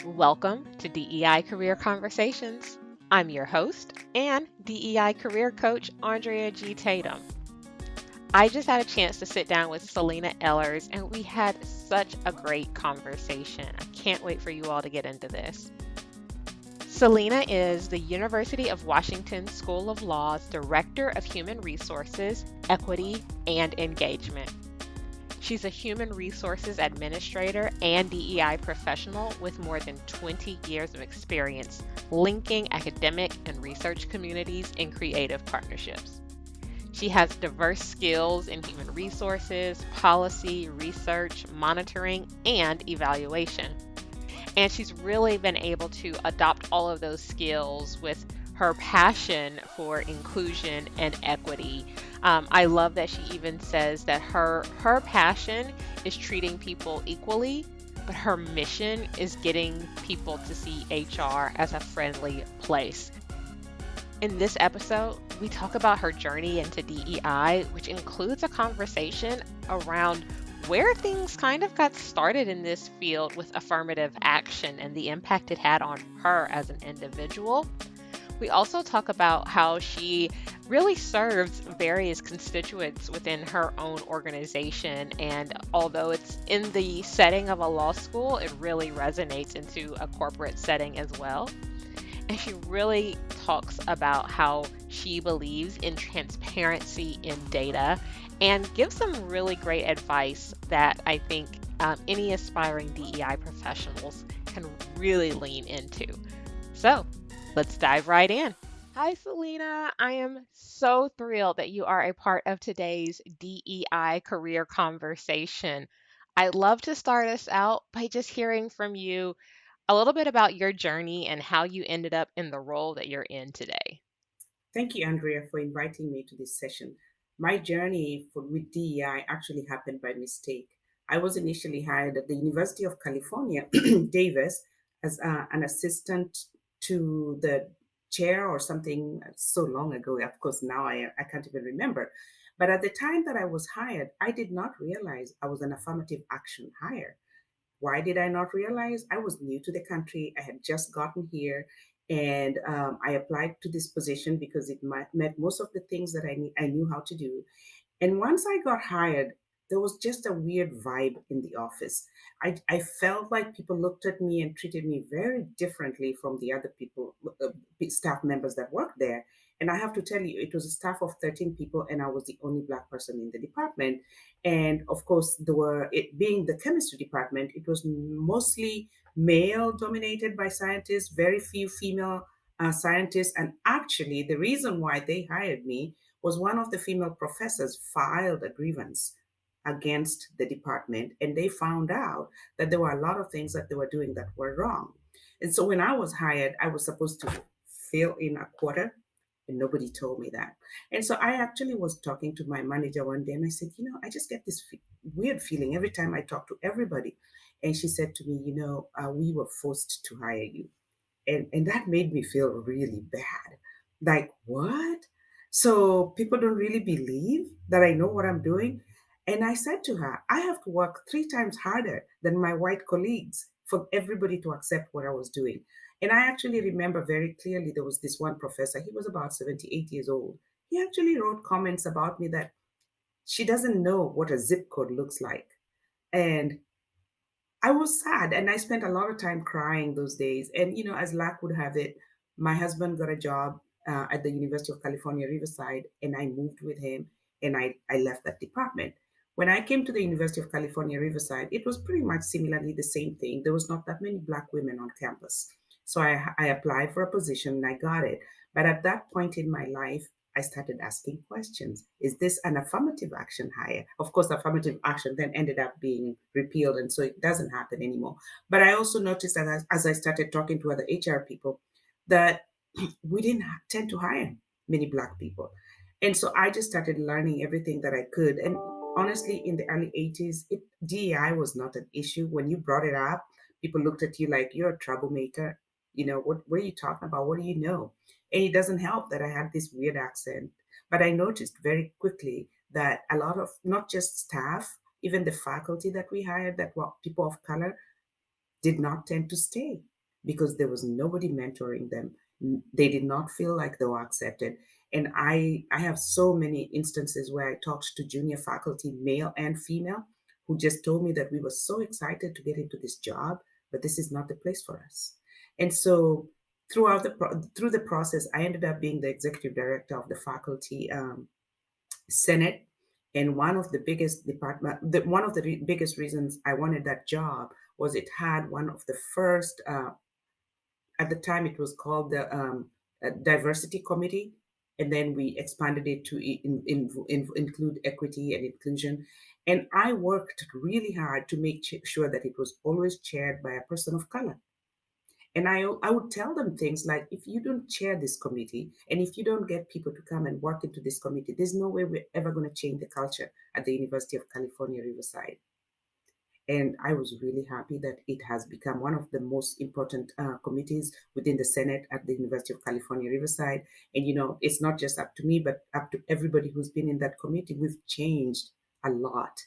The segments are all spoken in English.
Welcome to DEI Career Conversations. I'm your host and DEI career coach, Andrea G. Tatum. I just had a chance to sit down with Sellyna Ehlers, and we had such a great conversation. I can't wait for you all to get into this. Sellyna is the University of Washington School of Law's Director of Human Resources, Equity, and Engagement. She's a human resources administrator and DEI professional with more than 20 years of experience linking academic and research communities in creative partnerships. She has diverse skills in human resources, policy, research, monitoring, and evaluation. And she's really been able to adopt all of those skills with her passion for inclusion and equity. I love that she even says that her passion is treating people equally, but her mission is getting people to see HR as a friendly place. In this episode, we talk about her journey into DEI, which includes a conversation around where things kind of got started in this field with affirmative action and the impact it had on her as an individual. We also talk about how she really serves various constituents within her own organization. And although it's in the setting of a law school, it really resonates into a corporate setting as well. And she really talks about how she believes in transparency in data and gives some really great advice that I think any aspiring DEI professionals can really lean into. So let's dive right in. Hi, Sellyna. I am so thrilled that you are a part of today's DEI career conversation. I'd love to start us out by just hearing from you a little bit about your journey and how you ended up in the role that you're in today. Thank you, Andrea, for inviting me to this session. My journey with DEI actually happened by mistake. I was initially hired at the University of California, Davis, as an assistant to the chair or something so long ago. Of course, now I can't even remember. But at the time that I was hired, I did not realize I was an affirmative action hire. Why did I not realize? I was new to the country. I had just gotten here, and I applied to this position because it met most of the things that I knew how to do. And once I got hired, there was just a weird vibe in the office. I felt like people looked at me and treated me very differently from the other people, staff members that worked there. And I have to tell you, it was a staff of 13 people, and I was the only Black person in the department. And of course, it being the chemistry department, it was mostly male dominated by scientists, very few female scientists. And actually, the reason why they hired me was one of the female professors filed a grievance against the department, and they found out that there were a lot of things that they were doing that were wrong. And so when I was hired, I was supposed to fill in a quarter, and nobody told me that. And so I actually was talking to my manager one day, and I said, I just get this weird feeling every time I talk to everybody. And she said to me, we were forced to hire you. And that made me feel really bad. Like, what? So people don't really believe that I know what I'm doing? And I said to her, I have to work 3 times harder than my white colleagues for everybody to accept what I was doing. And I actually remember very clearly there was this one professor, he was about 78 years old. He actually wrote comments about me that she doesn't know what a zip code looks like. And I was sad, and I spent a lot of time crying those days. And, as luck would have it, my husband got a job at the University of California, Riverside, and I moved with him, and I left that department. When I came to the University of California, Riverside, it was pretty much similarly the same thing. There was not that many Black women on campus. So I applied for a position and I got it. But at that point in my life, I started asking questions. Is this an affirmative action hire? Of course, affirmative action then ended up being repealed, and so it doesn't happen anymore. But I also noticed that as I started talking to other HR people, that we didn't tend to hire many Black people. And so I just started learning everything that I could. And honestly, in the early 80s, DEI was not an issue. When you brought it up, people looked at you like you're a troublemaker. What are you talking about? What do you know? And it doesn't help that I had this weird accent. But I noticed very quickly that a lot of not just staff, even the faculty that we hired that were people of color, did not tend to stay. because there was nobody mentoring them. They did not feel like they were accepted. And I have so many instances where I talked to junior faculty, male and female, who just told me that we were so excited to get into this job, but this is not the place for us. And so through the process, I ended up being the executive director of the faculty senate. And one of the biggest reasons I wanted that job was it had one of the first, at the time it was called the diversity committee, and then we expanded it to include equity and inclusion. And I worked really hard to make sure that it was always chaired by a person of color. And I would tell them things like, if you don't chair this committee and if you don't get people to come and work into this committee, there's no way we're ever going to change the culture at the University of California, Riverside. And I was really happy that it has become one of the most important committees within the Senate at the University of California, Riverside. And, it's not just up to me, but up to everybody who's been in that committee. We've changed a lot.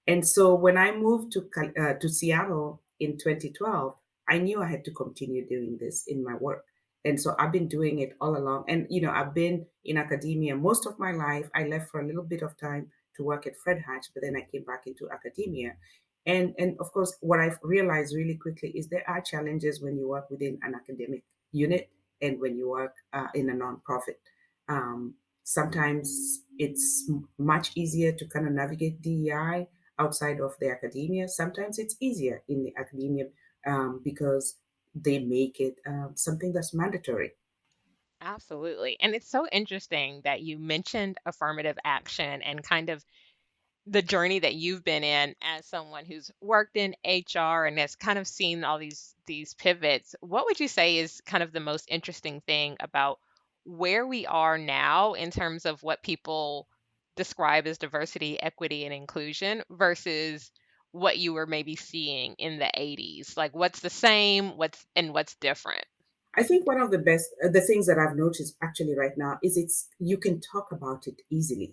And so when I moved to Seattle in 2012, I knew I had to continue doing this in my work. And so I've been doing it all along. And, I've been in academia most of my life. I left for a little bit of time to work at Fred Hatch, but then I came back into academia. And of course, what I've realized really quickly is there are challenges when you work within an academic unit and when you work in a nonprofit. Sometimes it's much easier to kind of navigate DEI outside of the academia. Sometimes it's easier in the academia because they make it something that's mandatory. Absolutely. And it's so interesting that you mentioned affirmative action and kind of the journey that you've been in as someone who's worked in HR and has kind of seen all these pivots. What would you say is kind of the most interesting thing about where we are now in terms of what people describe as diversity, equity, and inclusion versus what you were maybe seeing in the 80s? Like what's the same, what's different? I think one of the things that I've noticed actually right now is you can talk about it easily.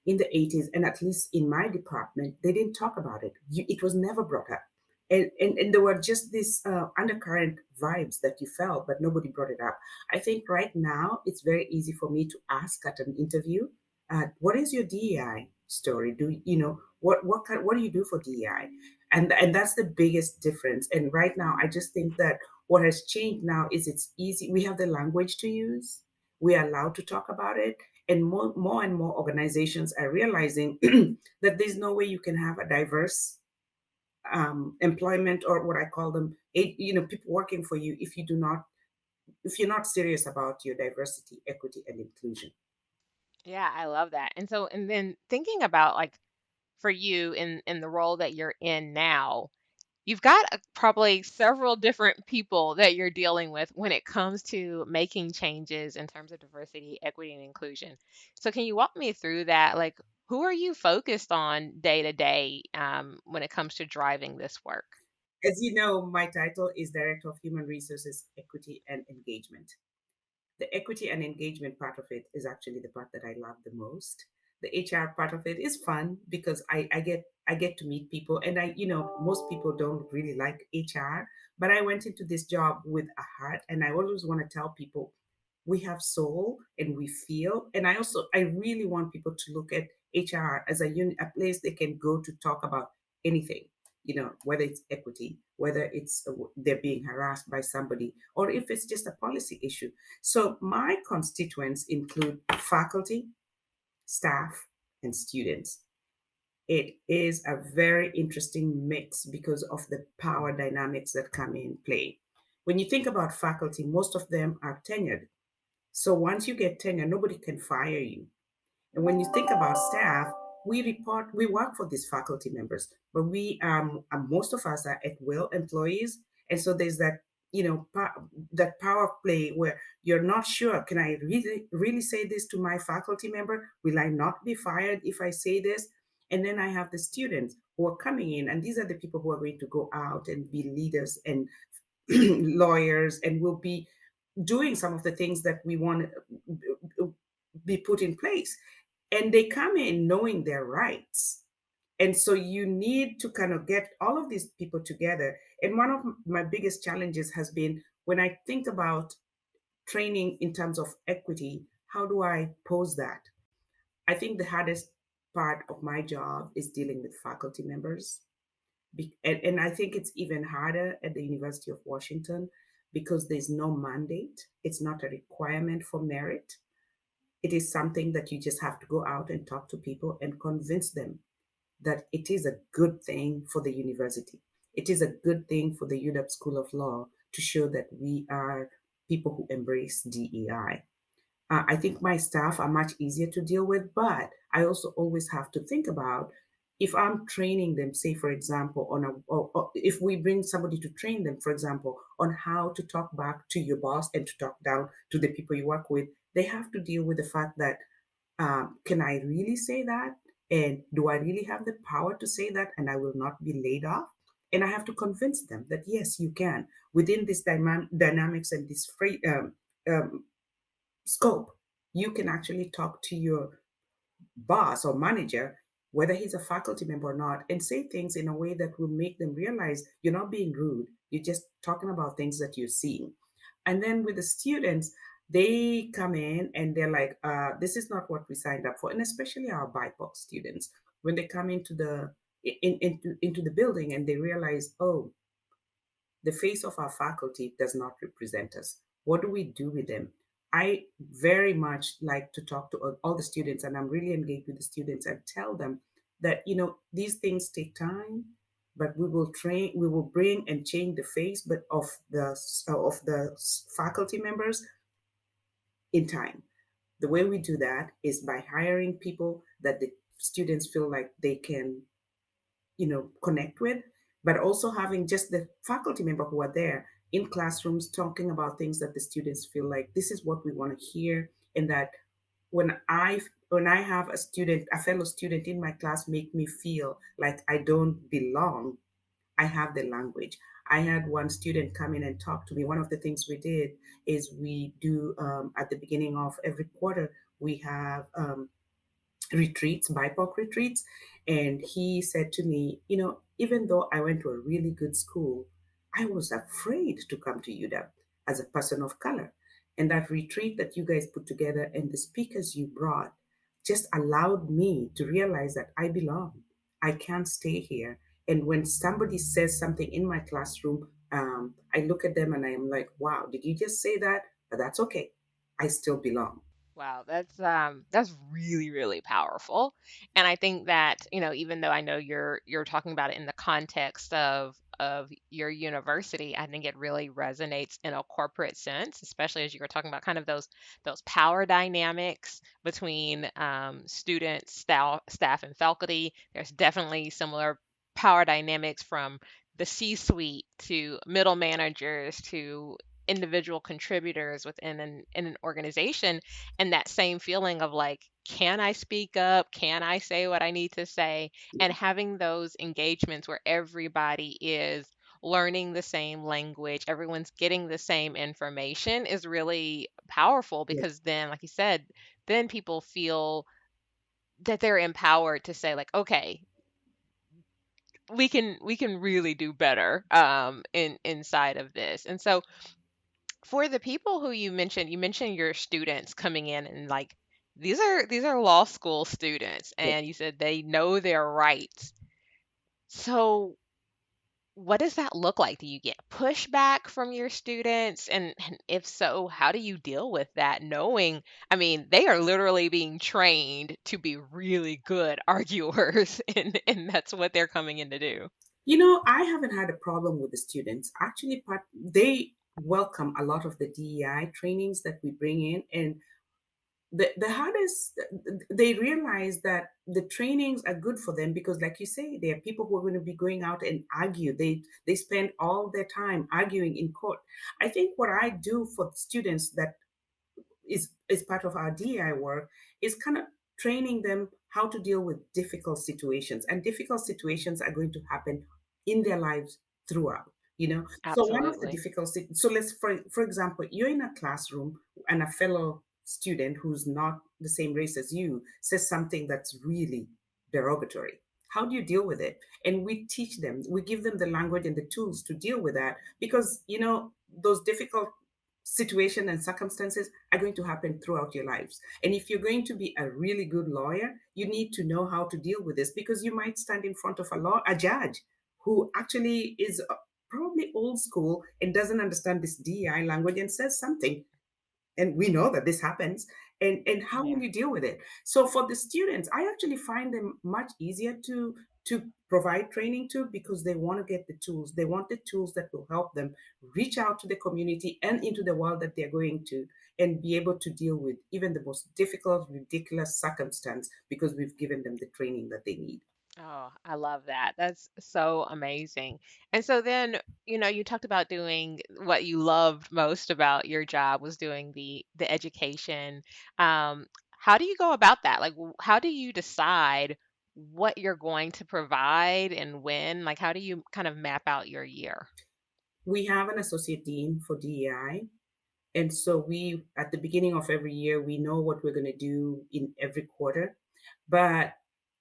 In the 80s, and at least in my department, they didn't talk about it. It was never brought up. And there were just these undercurrent vibes that you felt, but nobody brought it up. I think right now it's very easy for me to ask at an interview, what is your DEI story? What do you do for DEI? And that's the biggest difference. And right now, I just think that what has changed now is it's easy. We have the language to use. We are allowed to talk about it. And more and more organizations are realizing that there's no way you can have a diverse employment, or what I call them, people working for you, if you're not serious about your diversity, equity, and inclusion. Yeah, I love that. And so, and then thinking about like for you in the role that you're in now, you've got probably several different people that you're dealing with when it comes to making changes in terms of diversity, equity, and inclusion. So, can you walk me through that? Like, who are you focused on day to day when it comes to driving this work? As you know, my title is Director of Human Resources, Equity, and Engagement. The equity and engagement part of it is actually the part that I love the most. The HR part of it is fun because I get to meet people, and most people don't really like HR, but I went into this job with a heart, and I always want to tell people we have soul and we feel. And I really want people to look at HR as a place they can go to talk about anything, whether it's equity, whether it's they're being harassed by somebody, or if it's just a policy issue. So my constituents include faculty, staff, and students. It is a very interesting mix because of the power dynamics that come in play. When you think about faculty, most of them are tenured. So once you get tenure, nobody can fire you. And when you think about staff, we work for these faculty members, but most of us are at will employees. And so there's that, that power play where you're not sure, can I really say this to my faculty member? Will I not be fired if I say this? And then I have the students who are coming in, and these are the people who are going to go out and be leaders and lawyers, and will be doing some of the things that we want to be put in place. And they come in knowing their rights. And so you need to kind of get all of these people together. And one of my biggest challenges has been when I think about training in terms of equity, how do I pose that? I think the hardest part of my job is dealing with faculty members. And I think it's even harder at the University of Washington because there's no mandate. It's not a requirement for merit. It is something that you just have to go out and talk to people and convince them that it is a good thing for the university. It is a good thing for the UW School of Law to show that we are people who embrace DEI. I think my staff are much easier to deal with, but I also always have to think about if I'm training them, say, for example, or if we bring somebody to train them, for example, on how to talk back to your boss and to talk down to the people you work with, they have to deal with the fact that can I really say that? And do I really have the power to say that? And I will not be laid off? And I have to convince them that yes, you can within this dynamics and this um, scope. You can actually talk to your boss or manager, whether he's a faculty member or not, and say things in a way that will make them realize you're not being rude. You're just talking about things that you're seeing. And then with the students, they come in and they're like, this is not what we signed up for. And especially our BIPOC students, when they come into into the building and they realize, oh, the face of our faculty does not represent us. What do we do with them? I very much like to talk to all the students, and I'm really engaged with the students and tell them that these things take time, but we will bring and change the face, but of the faculty members in time. The way we do that is by hiring people that the students feel like they can connect with, but also having just the faculty member who are there in classrooms talking about things that the students feel like this is what we want to hear. And that when I have a fellow student in my class make me feel like I don't belong, I have the language. I had one student come in and talk to me. One of the things we did is we do at the beginning of every quarter, we have retreats, BIPOC retreats. And he said to me, even though I went to a really good school, I was afraid to come to UW as a person of color. And that retreat that you guys put together and the speakers you brought just allowed me to realize that I belong. I can't stay here. And when somebody says something in my classroom, I look at them and I am like, wow, did you just say that? But that's okay. I still belong. Wow, that's really, really powerful. And I think that, even though I know you're talking about it in the context of your university, I think it really resonates in a corporate sense, especially as you were talking about kind of those power dynamics between students, staff, and faculty. There's definitely similar power dynamics from the C-suite to middle managers to individual contributors within an organization, and that same feeling of like, can I speak up? Can I say what I need to say? And having those engagements where everybody is learning the same language, everyone's getting the same information is really powerful Yeah. because then, like you said, then people feel that they're empowered to say like, okay, we can really do better in inside of this. And so for the people who you mentioned your students coming in and like these are law school students Yeah. and you said they know their rights. So what does that look like? Do you get pushback from your students? And if so, how do you deal with that knowing, I mean, they are literally being trained to be really good arguers and that's what they're coming in to do. I haven't had a problem with the students. Actually, they welcome a lot of the DEI trainings that we bring in. And the hardest, they realize that the trainings are good for them because, like you say, there are people who are going to be going out and argue. They spend all their time arguing in court. I think what I do for students that is part of our DEI work is kind of training them how to deal with difficult situations. And difficult situations are going to happen in their lives throughout. So one of the Absolutely. so let's for example, you're in a classroom and a fellow student who's not the same race as you says something that's really derogatory. How do you deal with it? And we teach them, we give them the language and the tools to deal with that, because those difficult situation and circumstances are going to happen throughout your lives. And if you're going to be a really good lawyer, you need to know how to deal with this, because you might stand in front of a judge who actually is probably old school and doesn't understand this DEI language and says something, and we know that this happens. And how will Yeah. you deal with it? So for the students, I actually find them much easier to provide training to, because they want to get the tools. They want the tools that will help them reach out to the community and into the world that they're going to, and be able to deal with even the most difficult, ridiculous circumstance, because we've given them the training that they need. Oh, I love that. That's so amazing. And so then, you talked about doing what you loved most about your job was doing the education. How do you go about that? Like, how do you decide what you're going to provide and when? Like, how do you kind of map out your year? We have an associate dean for DEI. And so we, at the beginning of every year, we know what we're going to do in every quarter. But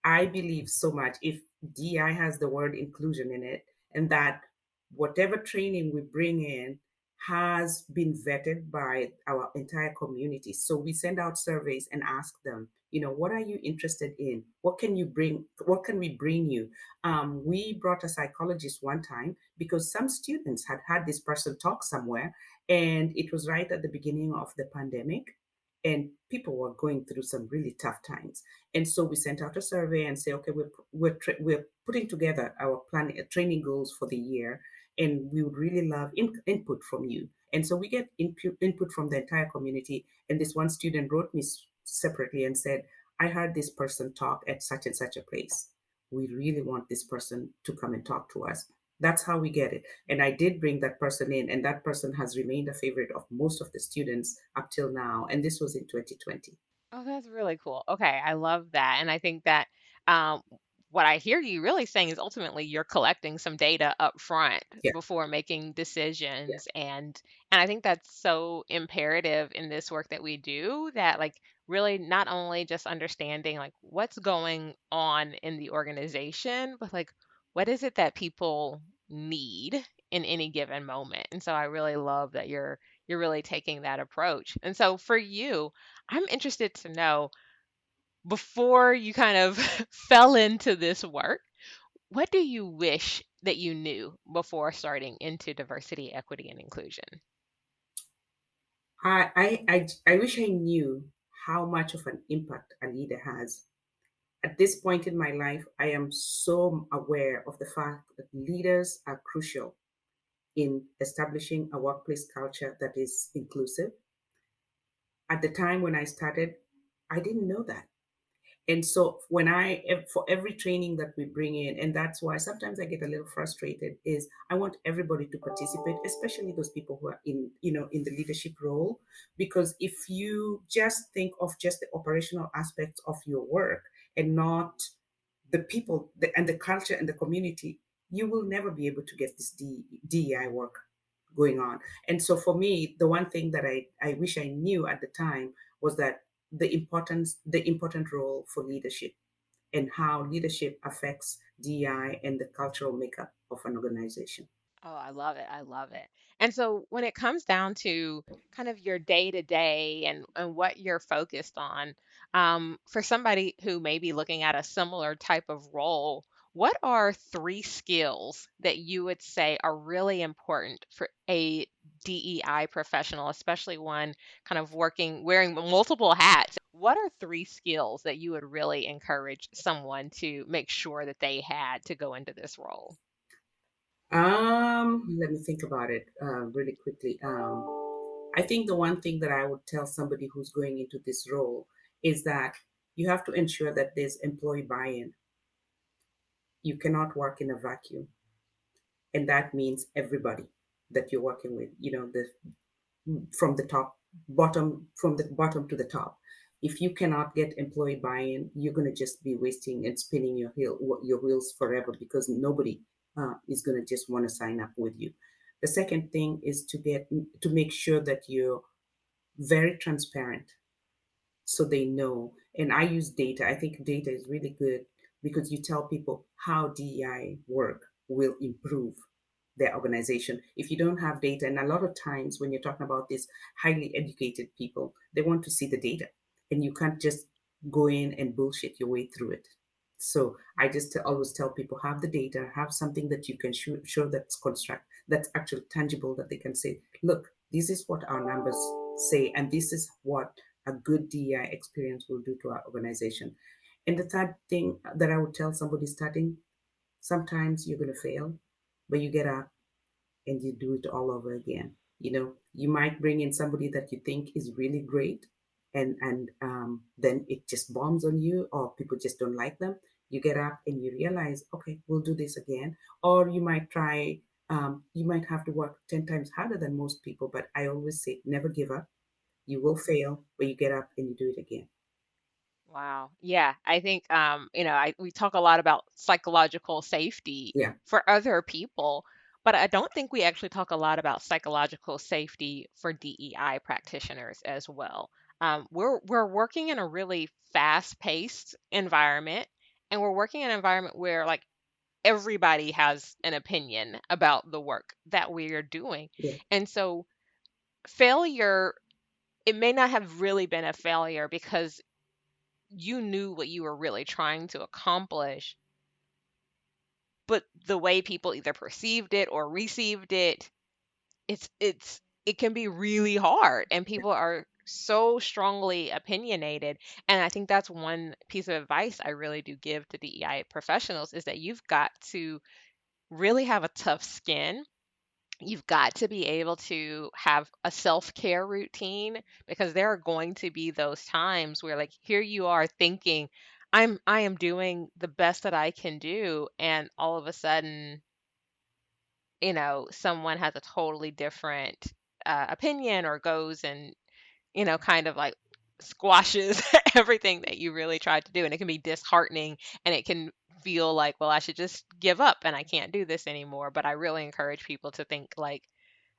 I believe so much if DI has the word inclusion in it, and that whatever training we bring in has been vetted by our entire community. So we send out surveys and ask them, what are you interested in? What can you bring? What can we bring you? We brought a psychologist one time because some students had had this person talk somewhere, and it was right at the beginning of the pandemic, and people were going through some really tough times. And so we sent out a survey and say, okay, we're putting together our plan training goals for the year, and we would really love input from you. And so we get input from the entire community. And this one student wrote me separately and said, I heard this person talk at such and such a place. We really want this person to come and talk to us. That's how we get it. And I did bring that person in, and that person has remained a favorite of most of the students up till now. And this was in 2020. Oh, that's really cool. Okay, I love that. And I think that um, what I hear you really saying is ultimately you're collecting some data up front Yeah, before making yeah. decisions. And I think that's so imperative in this work that we do that like really not only just understanding like what's going on in the organization, but like what is it that people need in any given moment. And so I really love that you're really taking that approach. And so for you, I'm interested to know before you kind of fell into this work, what do you wish that you knew before starting into diversity, equity, and inclusion? I wish I knew how much of an impact a leader has. At this point in my life, I am so aware of the fact that leaders are crucial in establishing a workplace culture that is inclusive. At the time when I started, I didn't know that. And so for every training that we bring in, and that's why sometimes I get a little frustrated, is I want everybody to participate, especially those people who are in the leadership role. Because if you just think of just the operational aspects of your work and not the people and the culture and the community, you will never be able to get this DEI work going on. And so for me, the one thing that I wish I knew at the time was that the important role for leadership, and how leadership affects DEI and the cultural makeup of an organization. Oh, I love it. I love it. And so when it comes down to kind of your day to day and what you're focused on, for somebody who may be looking at a similar type of role, what are three skills that you would say are really important for a DEI professional, especially one kind of wearing multiple hats? What are three skills that you would really encourage someone to make sure that they had to go into this role? Let me think about it really quickly. I think the one thing that I would tell somebody who's going into this role is that you have to ensure that there's employee buy-in. You cannot work in a vacuum, and that means everybody that you're working with. The from the top from the bottom to the top. If you cannot get employee buy-in, you're going to just be wasting and spinning your wheels forever, because nobody is going to just want to sign up with you. The second thing is to make sure that you're very transparent, so they know. And I use data. I think data is really good. because you tell people how DEI work will improve their organization. If you don't have data, and a lot of times when you're talking about these highly educated people, they want to see the data, and you can't just go in and bullshit your way through it. So I just always tell people, have the data, have something that you can show that's construct, that's actually tangible, that they can say, look, this is what our numbers say, and this is what a good DEI experience will do to our organization. And the third thing that I would tell somebody starting, sometimes you're going to fail, but you get up and you do it all over again. You might bring in somebody that you think is really great, and then it just bombs on you, or people just don't like them. You get up and you realize, okay, we'll do this again. Or you might try. You might have to work 10 times harder than most people, but I always say, never give up. You will fail, but you get up and you do it again. Wow. Yeah, I think we talk a lot about psychological safety Yeah, for other people, but I don't think we actually talk a lot about psychological safety for DEI practitioners as well. We're working in a really fast-paced environment, and we're working in an environment where like everybody has an opinion about the work that we are doing. yeah. And so failure, it may not have really been a failure because you knew what you were really trying to accomplish, but the way people either perceived it or received it, it can be really hard, and people are so strongly opinionated. And I think that's one piece of advice I really do give to DEI professionals is that you've got to really have a tough skin. You've got to be able to have a self-care routine because there are going to be those times where like here you are thinking I am doing the best that I can do, and all of a sudden, someone has a totally different opinion or goes and, kind of like squashes everything that you really tried to do, and it can be disheartening, and it can feel like, well, I should just give up and I can't do this anymore. But I really encourage people to think like,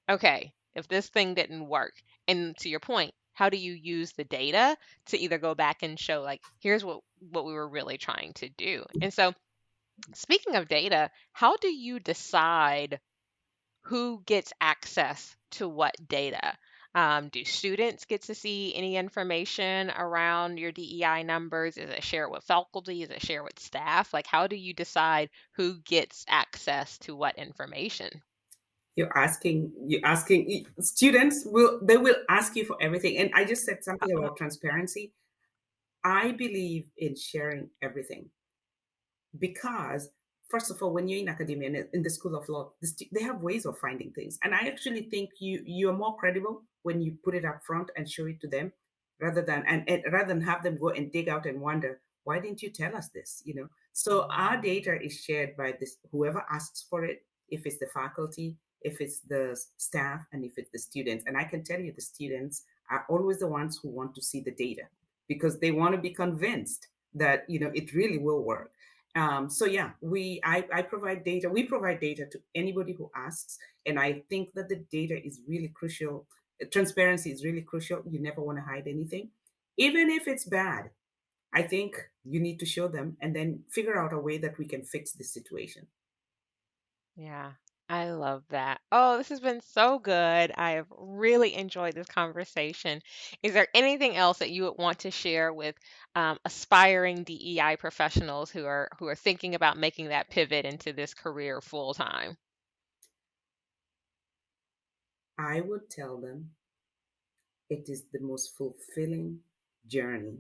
okay, if this thing didn't work, and to your point, how do you use the data to either go back and show like, here's what we were really trying to do? And so, speaking of data, how do you decide who gets access to what data? Do students get to see any information around your DEI numbers? Is it shared with faculty? Is it shared with staff? Like, how do you decide who gets access to what information? You're asking students, will ask you for everything. And I just said something Uh, about transparency. I believe in sharing everything, because first of all, when you're in academia and in the school of law, they have ways of finding things, and I actually think you're more credible when you put it up front and show it to them, rather than have them go and dig out and wonder, why didn't you tell us this. So our data is shared by this whoever asks for it, if it's the faculty, if it's the staff, and if it's the students. And I can tell you, the students are always the ones who want to see the data, because they want to be convinced that it really will work. So yeah, I provide data. We provide data to anybody who asks, and I think that the data is really crucial. Transparency is really crucial. You never want to hide anything, even if it's bad. I think you need to show them, and then figure out a way that we can fix this situation. Yeah, I love that. Oh, this has been so good. I have really enjoyed this conversation. Is there anything else that you would want to share with aspiring DEI professionals who are thinking about making that pivot into this career full time? I would tell them it is the most fulfilling journey.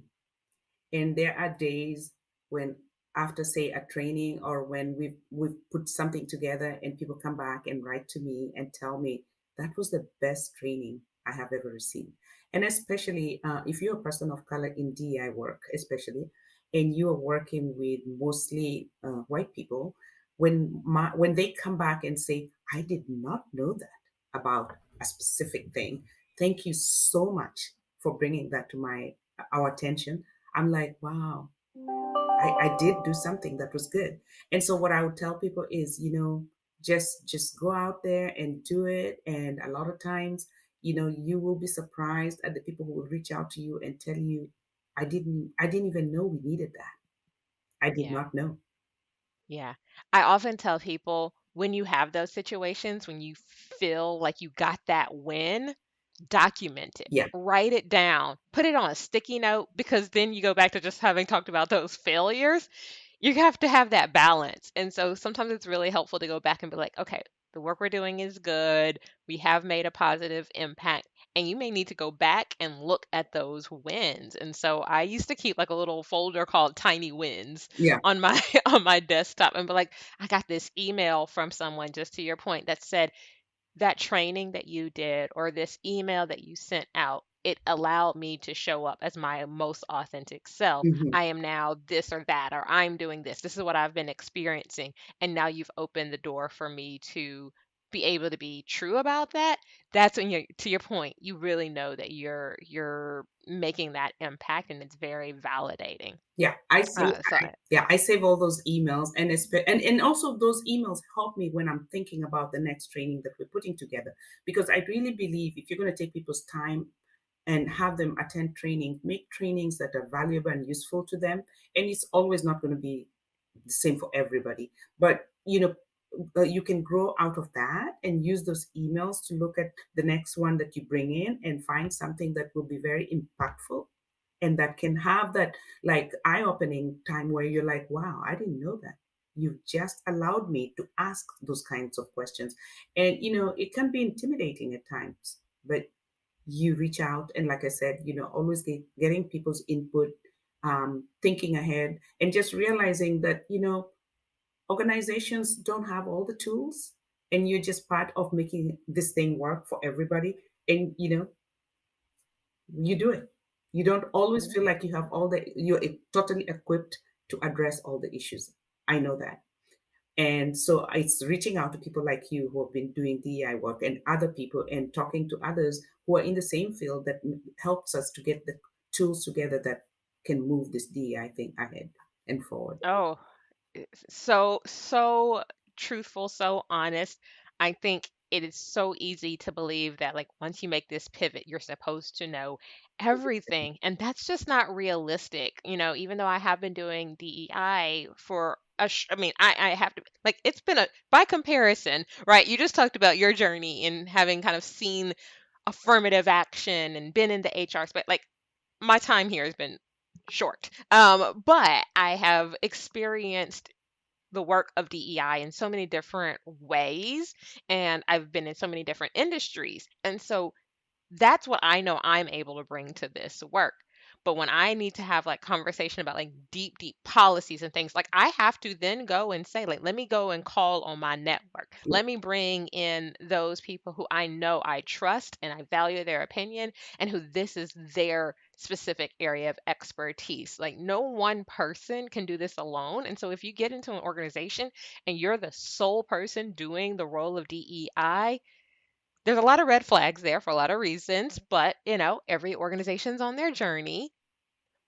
And there are days when, after say a training, or when we've put something together, and people come back and write to me and tell me that was the best training I have ever received. And especially if you're a person of color in DEI work, especially, and you are working with mostly white people, when they come back and say, I did not know that about a specific thing, thank you so much for bringing that to my our attention. I'm like, wow, I did do something that was good. And so what I would tell people is, just go out there and do it. And a lot of times, you will be surprised at the people who will reach out to you and tell you, I didn't even know we needed that. I did Yeah. not know. Yeah. I often tell people when you have those situations, when you feel like you got that win, document it, Yeah. write it down, put it on a sticky note, because then you go back to just having talked about those failures. You have to have that balance. And so sometimes it's really helpful to go back and be like, okay, the work we're doing is good. We have made a positive impact. And you may need to go back and look at those wins. And so I used to keep like a little folder called Tiny Wins Yeah. on my on my desktop and be like, I got this email from someone, just to your point, that said, that training that you did or this email that you sent out, it allowed me to show up as my most authentic self. Hmm. I am now this or that, or I'm doing this. This is what I've been experiencing. And now you've opened the door for me to be able to be true about that. That's when you, to your point, you really know that you're making that impact, and it's very validating. Yeah, I say, So yeah, I save all those emails, and also those emails help me when I'm thinking about the next training that we're putting together, because I really believe if you're going to take people's time and have them attend training, make trainings that are valuable and useful to them, and it's always not going to be the same for everybody, but you can grow out of that and use those emails to look at the next one that you bring in and find something that will be very impactful and that can have that like eye-opening time where you're like, wow, I didn't know that. You just allowed me to ask those kinds of questions. And it can be intimidating at times, but you reach out and, like I said, always getting people's input, thinking ahead, and just realizing that organizations don't have all the tools, and you're just part of making this thing work for everybody. And you do it. You don't always feel like you have all the you're totally equipped to address all the issues. I know that. And so it's reaching out to people like you who have been doing DEI work and other people and talking to others who are in the same field that helps us to get the tools together that can move this DEI thing ahead and forward. oh, so truthful, so honest. I think it is so easy to believe that like once you make this pivot, you're supposed to know everything, and that's just not realistic. Even though I have been doing DEI for I mean, I have to, like, it's been a, by comparison, right? You just talked about your journey in having kind of seen affirmative action and been in the HR space. Like, my time here has been short. But I have experienced the work of DEI in so many different ways, and I've been in so many different industries. And so that's what I know I'm able to bring to this work. But when I need to have like conversation about like deep, deep policies and things, like I have to then go and say, like, let me go and call on my network. Yeah, Let me bring in those people who I know I trust and I value their opinion, and who this is their specific area of expertise. Like, no one person can do this alone. And so if you get into an organization and you're the sole person doing the role of DEI, there's a lot of red flags there for a lot of reasons, but every organization's on their journey.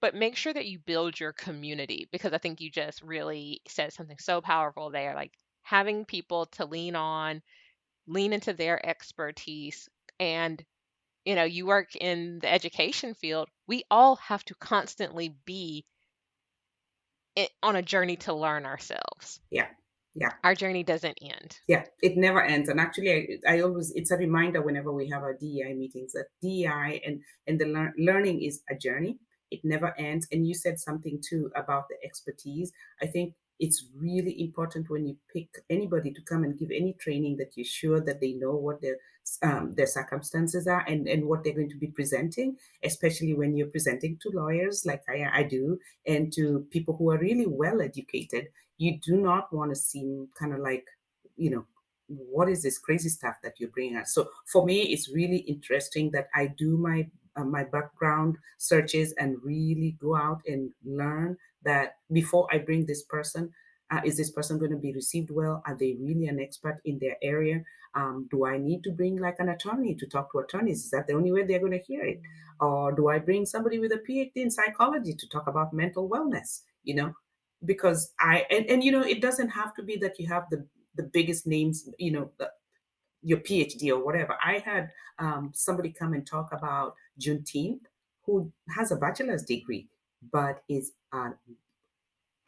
But make sure that you build your community, because I think you just really said something so powerful there. Like, having people to lean on, lean into their expertise. And you work in the education field. We all have to constantly be on a journey to learn ourselves. yeah, yeah. Our journey doesn't end. Yeah, it never ends. And actually, I always, it's a reminder whenever we have our DEI meetings that DEI and the learning is a journey. It never ends. And you said something too about the expertise. I think it's really important when you pick anybody to come and give any training that you're sure that they know what their circumstances are and what they're going to be presenting, especially when you're presenting to lawyers like I do, and to people who are really well educated. You do not want to seem kind of like, you know, what is this crazy stuff that you're bringing us? So for me, it's really interesting that I do my background searches and really go out and learn that before I bring this person. Is this person going to be received well? Are they really an expert in their area? Do I need to bring like an attorney to talk to attorneys? Is that the only way they're going to hear it? Or do I bring somebody with a PhD in psychology to talk about mental wellness? Because it doesn't have to be that you have the biggest names, your PhD or whatever. I had somebody come and talk about Juneteenth who has a bachelor's degree, but is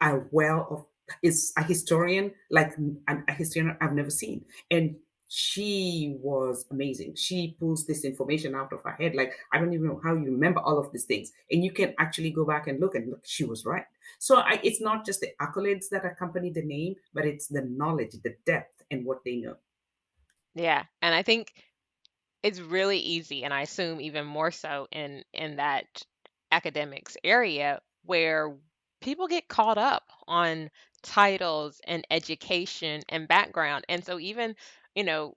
a well of is a historian, like a historian I've never seen. And she was amazing. She pulls this information out of her head. Like, I don't even know how you remember all of these things. And you can actually go back and look, she was right. So it's not just the accolades that accompany the name, but it's the knowledge, the depth, and what they know. Yeah. And I think it's really easy, and I assume even more so in that academics area where people get caught up on titles and education and background. And so even,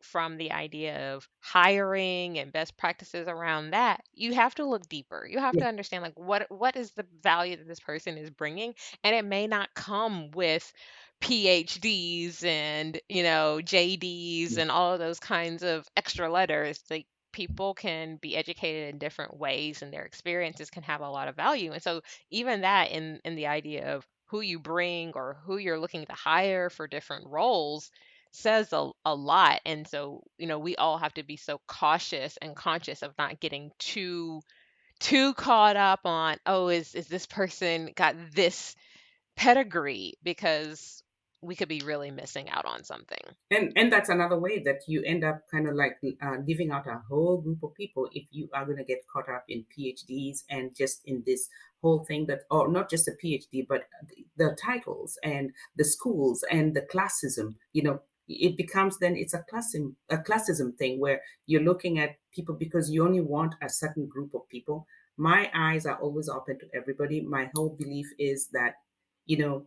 from the idea of hiring and best practices around that, you have to look deeper. You have Yeah. to understand like what is the value that this person is bringing, and it may not come with PhDs and, JDs Yeah. and all of those kinds of extra letters. Like people can be educated in different ways and their experiences can have a lot of value. And so even that in the idea of who you bring or who you're looking to hire for different roles says a lot. And so, we all have to be so cautious and conscious of not getting too caught up on, oh, is this person got this pedigree, because we could be really missing out on something. And that's another way that you end up kind of like leaving out a whole group of people if you are going to get caught up in PhDs and just in this whole thing that, or not just a PhD, but the titles and the schools and the classism. It becomes then it's a classism thing where you're looking at people because you only want a certain group of people. My eyes are always open to everybody. My whole belief is that you know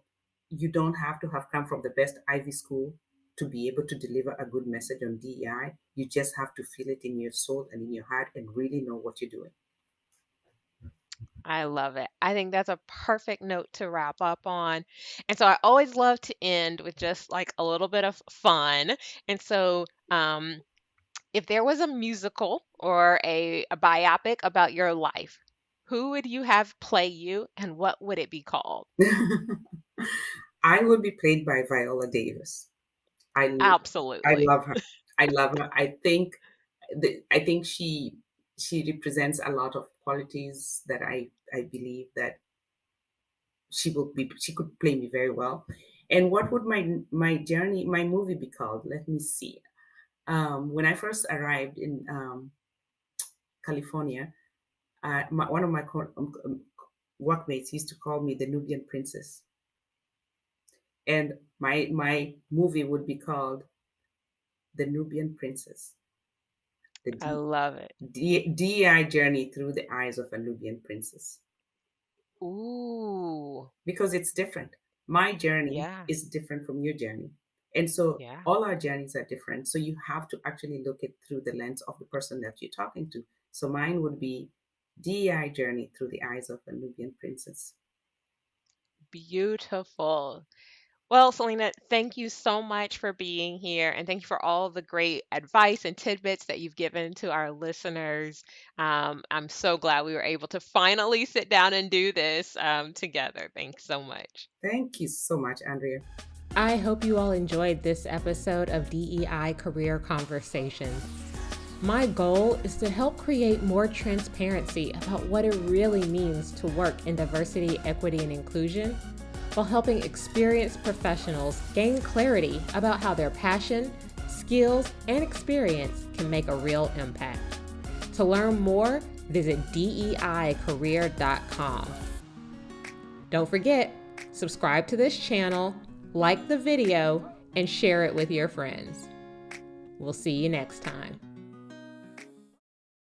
you don't have to have come from the best Ivy school to be able to deliver a good message on DEI. You just have to feel it in your soul and in your heart and really know what you're doing. I love it. I think that's a perfect note to wrap up on. And so I always love to end with just like a little bit of fun. And so, if there was a musical or a biopic about your life, who would you have play you and what would it be called? I would be played by Viola Davis. I I Absolutely. love her. I love her. I think she represents a lot of qualities that I believe that she could play me very well. And what would my movie be called? Let me see. When I first arrived in California, one of my workmates used to call me the Nubian princess, and my movie would be called the Nubian princess, the I love it. DEI journey through the eyes of a Nubian princess, Ooh, because it's different. My journey yeah, is different from your journey, and so yeah. all our journeys are different. So you have to actually look it through the lens of the person that you're talking to. So mine would be DEI journey through the eyes of a Nubian princess. Beautiful. Well, Selena, thank you so much for being here, and thank you for all the great advice and tidbits that you've given to our listeners. I'm so glad we were able to finally sit down and do this together. Thanks so much. Thank you so much, Andrea. I hope you all enjoyed this episode of DEI Career Conversations. My goal is to help create more transparency about what it really means to work in diversity, equity, and inclusion, while helping experienced professionals gain clarity about how their passion, skills, and experience can make a real impact. To learn more, visit DEIcareer.com. Don't forget, subscribe to this channel, like the video, and share it with your friends. We'll see you next time.